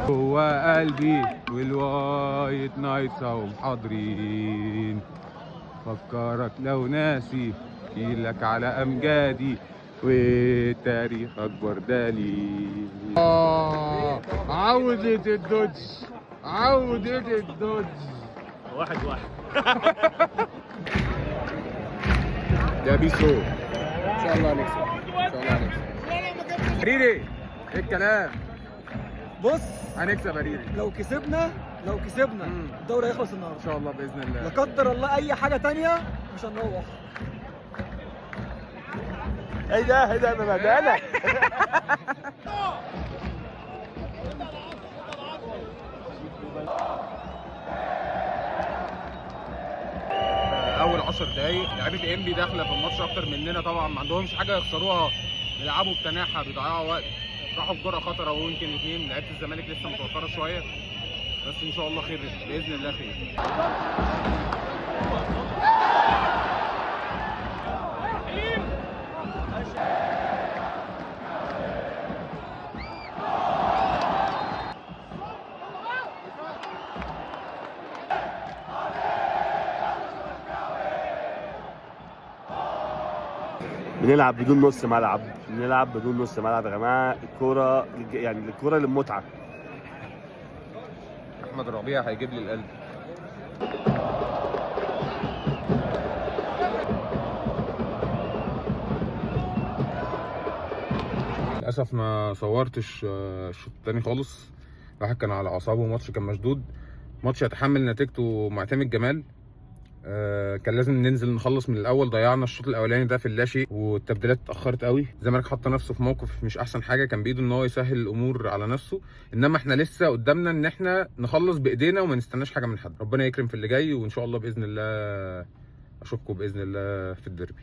جوا قلبي والوايت نايتس اهو حاضرين، فكرك لو ناسي احكيلك على امجادي والتاريخ اكبر دليل. عودة الدوج، عودة الدوج. 1-1. ده بيسو ان شاء الله هنكسب، ان شاء الله هنكسب. ريري ايه الكلام؟ بص هنكسب يا ريري لو كسبنا الدوري هيخلص النهارده ان شاء الله باذن الله. لا قدر الله اي حاجه تانية مش هنروح. ايه ده ببدالك. اول 10 دقايق لعيبه انبي داخله في الماتش اكتر مننا طبعا، ما عندهمش حاجه يخسروها، بيلعبوا بتناحه بيضيعوا وقت، راحوا بجرأة خطره ويمكن اتنين. لعيبه الزمالك لسه متوتره شويه، بس ان شاء الله خير باذن الله خير. بنلعب بدون نص ملعب، يا جماعه. الكوره يعني الكوره للمتعه. احمد ربيع هيجيب لي القلب. للاسف ما صورتش الشوط الثاني خالص، الواحد كان على اعصابه وماتش كان مشدود، ماتش يتحمل نتيجته معتمد جمال. كان لازم ننزل نخلص من الاول، ضيعنا الشوط الاولاني ده في اللاشيء والتبديلات اتاخرت قوي. الزمالك حط نفسه في موقف مش احسن حاجه، كان بايده ان هو يسهل الامور على نفسه، انما احنا لسه قدامنا ان احنا نخلص بايدينا وما نستناش حاجه من حد. ربنا يكرم في اللي جاي، وان شاء الله باذن الله اشوفكم باذن الله في الديربي.